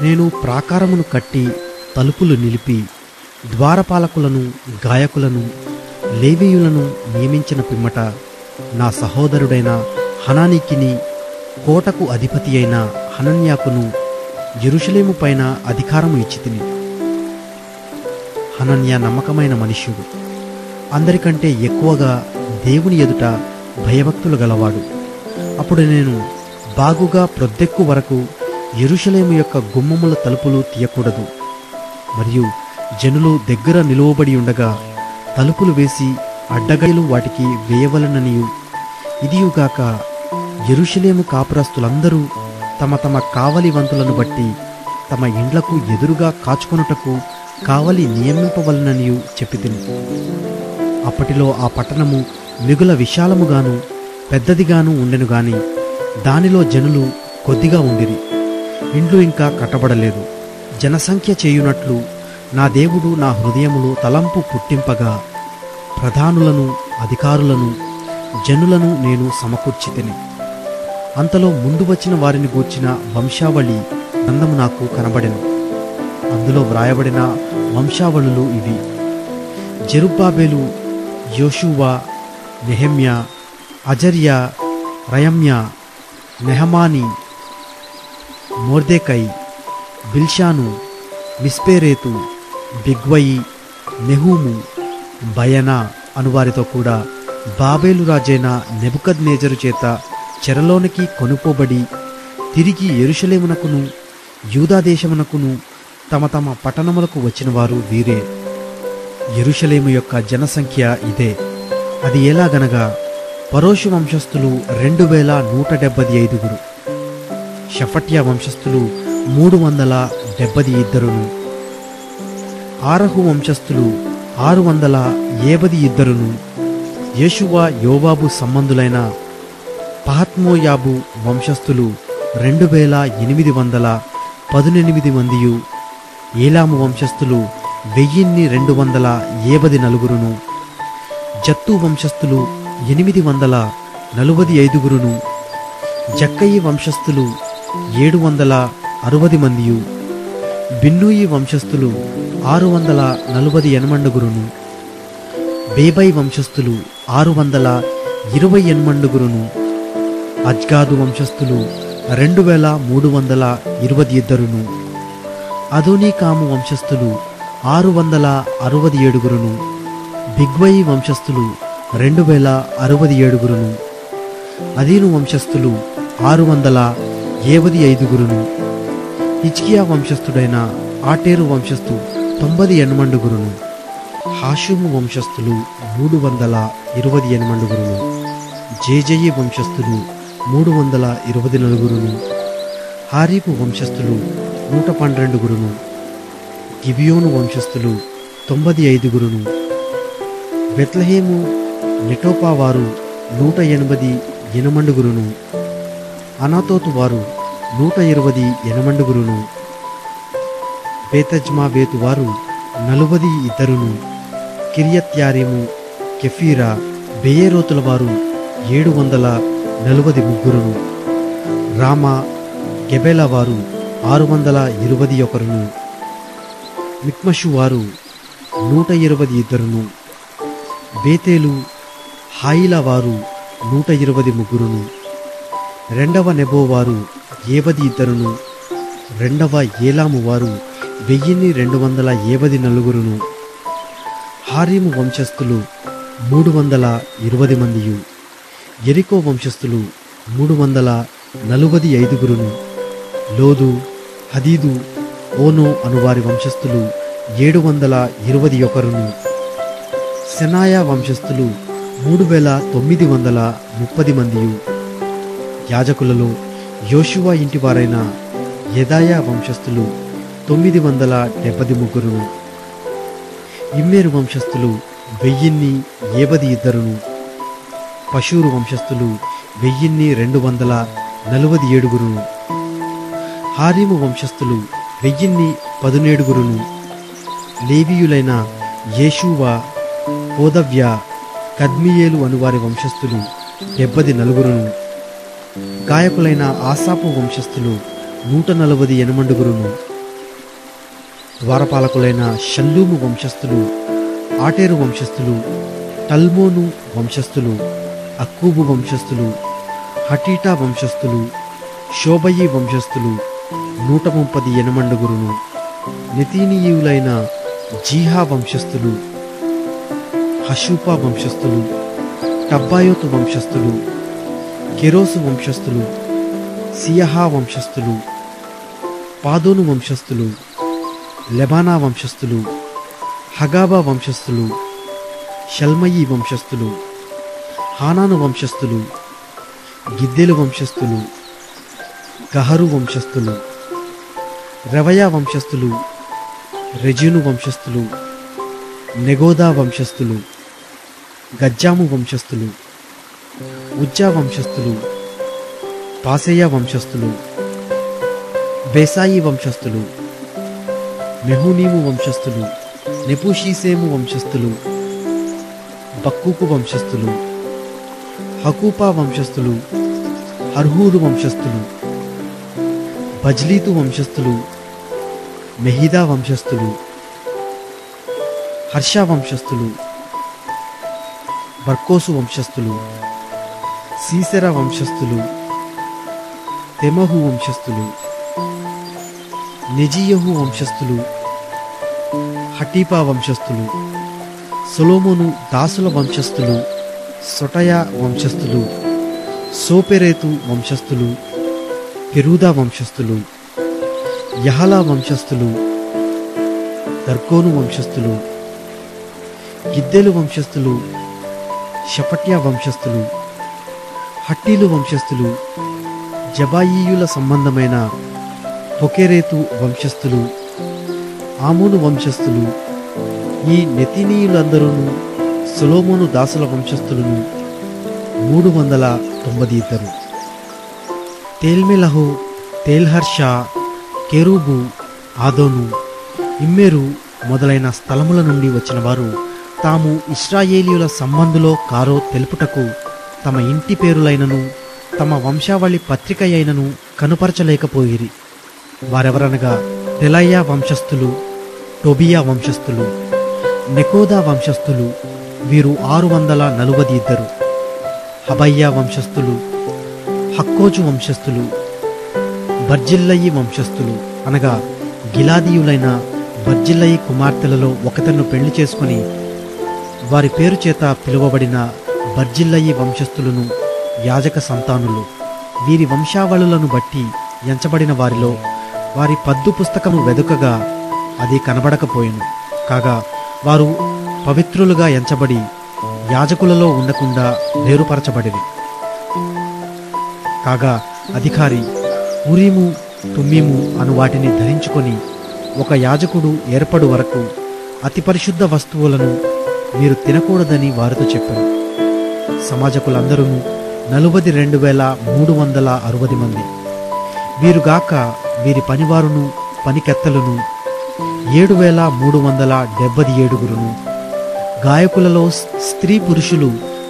నేను ప్రాకారమును కట్టి తలుపులు నిలిపి ద్వారపాలకులను గాయకులను లేవీయులను నియమించిన పిమ్మట నా సహోదరుడైన హనానీకిని కోటకు అధిపతి అయిన హనన్యాకును యెరూషలేము పైన అధికారము ఇచ్చితిని. హనన్యా నమ్మకమైన మనుష్యుడు, అందరికంటే ఎక్కువగా దేవుని ఎదుట భయభక్తులు గలవాడు. అప్పుడు నేను బాగుగా ప్రొద్దెక్కు వరకు యెరూషలేము యొక్క గుమ్మముల తలుపులు తీయకూడదు, మరియు జనులు దగ్గర నిలువబడి ఉండగా తలుపులు వేసి అడ్డగైలు వాటికి వేయవలననియు, ఇదియుగాక యెరూషలేము కాపురస్తులందరూ తమ తమ కావలి వంతులను బట్టి తమ ఇండ్లకు ఎదురుగా కాచుకొనుటకు కావలి నియమింపవలననియు చెప్పితిని. అప్పటిలో ఆ పట్టణము మిగుల విశాలముగాను పెద్దదిగాను ఉండెను గాని దానిలో జనులు కొద్దిగా ఉండిరి. ఇండ్లు ఇంకా కట్టబడలేదు. జనసంఖ్య చేయునట్లు నా దేవుడు నా హృదయములో తలంపు పుట్టింపగా ప్రధానులను అధికారులను జనులను నేను సమకూర్చితిని. అంతలో ముందు వచ్చిన వారిని గూర్చిన వంశావళి గ్రంథము నాకు కనబడెను. అందులో వ్రాయబడిన వంశావళులు ఇవి: జెరుబ్బాబెలు, యోషువా, నెహెమ్యా, అజర్యా, రయమ్యా, నెహమాని, మొర్దెకై, బిల్షాను, మిస్పేరేతు, బిగ్వయి, నెహూము, బయనా అనువారితో కూడా బాబేలు రాజైన నెబుకద్నెజరు చేత చెరలోనికి కొనుపోబడి తిరిగి యెరూషలేమునకును యూదాదేశమునకును తమ తమ పట్టణములకు వచ్చిన వారు వీరే. యెరూషలేము యొక్క జనసంఖ్య ఇదే. అది ఎలాగనగా పరోషు వంశస్థులు 2175, షఫట్యా వంశస్థులు 372, ఆరహు వంశస్థులు 672, యేషువా యోవాబు సంబంధులైన పహత్మోయాబు వంశస్థులు 2818 మందియు, ఏలాము వంశస్థులు 1274, జత్తు వంశస్థులు 845, జక్కయి వంశస్థులు 760 మందియు, బిన్నూయి వంశస్థులు 648, బేబై వంశస్థులు 628, అజ్గాదు వంశస్థులు 2322, అదోనీకాము వంశస్థులు 667, బిగ్వయి వంశస్థులు 2067, అదీను వంశస్థులు 675, హిజ్కియా వంశస్థుడైన ఆటేరు వంశస్థు 98, హాషుము వంశస్థులు 328, జేజయి వంశస్థులు 324, హారీపు వంశస్థులు 112, గిబియోను వంశస్థులు 95, బెత్లెహేము నెటోపా వారు 180, అనాతోతు వారు 120, బేతజ్మావేతు వారు 42, కిరియత్యారీము, కెఫీరా, బెయేరోతుల వారు 743, రామా, గెబెలా వారు 621, మిక్మషు వారు 122, బేతేలు, హాయిలా వారు 123, రెండవ నెబో వారు 72, రెండవ ఏలాము వారు 1274, హారీము వంశస్థులు 320 మందియు, యెరికో వంశస్థులు 345, లోదు, హదీదు, ఓనో అనువారి వంశస్థులు 721, సెనాయా వంశస్థులు 3930 మందియు, యాజకులలో యోషువా ఇంటివారైన యెదాయా వంశస్థులు 973, ఇమ్మేరు వంశస్థులు 1072, పషూరు వంశస్థులు 1247, హారీము వంశస్థులు 1017, లేవీయులైన యేషూవా, హోదవ్య, కద్మియేలు అనువారి వంశస్థులు 74, గాయకులైన ఆసాపు వంశస్థులు 148, ద్వారపాలకులైన షల్లూము వంశస్థులు, ఆటేరు వంశస్థులు, టల్మోను వంశస్థులు, అక్కూబు వంశస్థులు, హటీటా వంశస్థులు, షోబయి వంశస్థులు 138 నెతీనీయులైన జీహా వంశస్థులు, హషూపా వంశస్థులు, టబ్బాయోతు వంశస్థులు, కెరోసు వంశస్థులు, సియహా వంశస్థులు, పాదోను వంశస్థులు, లెబానా వంశస్థులు, హగాబా వంశస్థులు, షల్మయి వంశస్థులు, హానాను వంశస్థులు, గిద్దెలు వంశస్థులు, గహరు వంశస్థులు, రవయా వంశస్థులు, రెజీను వంశస్థులు, నెగోదా వంశస్థులు, గజ్జాము వంశస్థులు, ఉజ్జా వంశస్థులు, పాసెయ వంశస్థులు, బేసాయి వంశస్థులు, మెహూనీము వంశస్థులు, నెపుషీసేము వంశస్థులు, బక్కూకు వంశస్థులు, హకూపా వంశస్థులు, హర్హూరు వంశస్థులు, బజ్లీతు వంశస్థులు, మెహిదా వంశస్థులు, హర్ష వంశస్థులు, బర్కోసు వంశస్థులు, సీసెర వంశస్థులు, తెమహు వంశస్థులు, నెజియహు వంశస్థులు, హటీపా వంశస్థులు, సొలొమోను దాసుల వంశస్థులు, సొటయా వంశస్థులు, సోపెరేతు వంశస్థులు, పెరూదా వంశస్థులు, యహలా వంశస్థులు, దర్కోను వంశస్థులు, గిద్దెలు వంశస్థులు, షపట్యా వంశస్థులు, హట్టీలు వంశస్థులు, జబాయీయుల సంబంధమైన పొకెరేతు వంశస్థులు, ఆమోను వంశస్థులు. ఈ నెతీనీయులందరూ సొలొమోను దాసుల వంశస్థులను 392. తేల్మెలహు, తేల్హర్ష, కెరూబు, ఆదోను, ఇమ్మెరు మొదలైన స్థలముల నుండి వచ్చిన వారు తాము ఇశ్రాయేలీయుల సంబంధులో కారో తెలుపుటకు తమ ఇంటి పేరులైనను తమ వంశావళి పత్రిక అయినను కనుపరచలేకపోయిరి. వారెవరనగా తెలయ్యా వంశస్థులు, టోబియా వంశస్థులు, నెకోదా వంశస్థులు, వీరు 642. హబయ్యా వంశస్థులు, హక్కోజు వంశస్థులు, బర్జిల్లయి వంశస్థులు అనగా గిలాదీయులైన బర్జిల్లయి కుమార్తెలలో ఒకతను పెళ్లి చేసుకుని వారి పేరు చేత పిలువబడిన బర్జిల్లయి వంశస్థులను యాజక సంతానులు. వీరి వంశావళులను బట్టి ఎంచబడిన వారిలో వారి పద్దు పుస్తకము వెదుకగా అది కనబడకపోయెను. కాగా వారు పవిత్రులుగా ఎంచబడి యాజకులలో ఉండకుండా వేరుపరచబడిరి. కాగా అధికారి ఉరీము, తుమ్మీము అను వాటిని ధరించుకొని ఒక యాజకుడు ఏర్పడు వరకు అతి పరిశుద్ధ వస్తువులను మీరు తినకూడదని వారితో చెప్పారు. సమాజకులందరూ 42,360 మంది. వీరుగాక వీరి పనివారును పనికెత్తలును 7,377. గాయకులలో స్త్రీ పురుషులు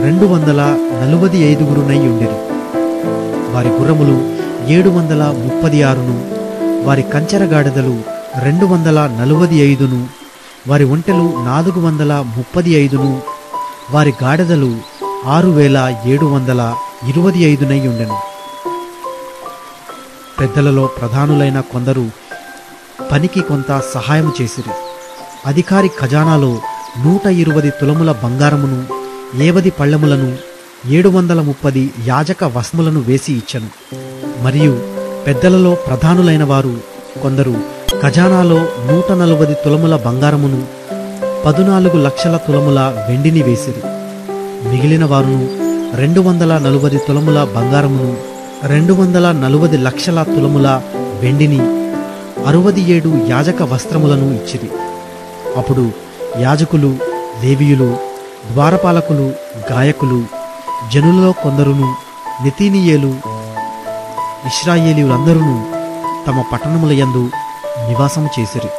245 ఉండిరి. వారి గుర్రములు 736, వారి కంచెరగాడిదలు 245, వారి ఒంటెలు 435, వారి గాడిదలు 6,725 ఉండెను. పెద్దలలో ప్రధానులైన కొందరు పనికి కొంత సహాయము చేసిరి. అధికారి ఖజానాలో 120 తులముల బంగారమును, 70 పళ్ళెములను, 730 యాజక వస్ములను వేసి ఇచ్చెను. మరియు పెద్దలలో ప్రధానులైన వారు కొందరు ఖజానాలో 140 తులముల బంగారమును, 14 లక్షల తులముల వెండిని వేసిరి. మిగిలిన వారును 240 తులముల బంగారమును, 240 లక్షల తులముల వెండిని, 67 యాజక వస్త్రములను ఇచ్చిరి. అప్పుడు యాజకులు, లేవీయులు, ద్వారపాలకులు, గాయకులు, జనులలో కొందరును, నెతీనీయేలు, ఇశ్రాయేలీయులందరూ తమ పట్టణముల యందు నివాసము చేసిరి.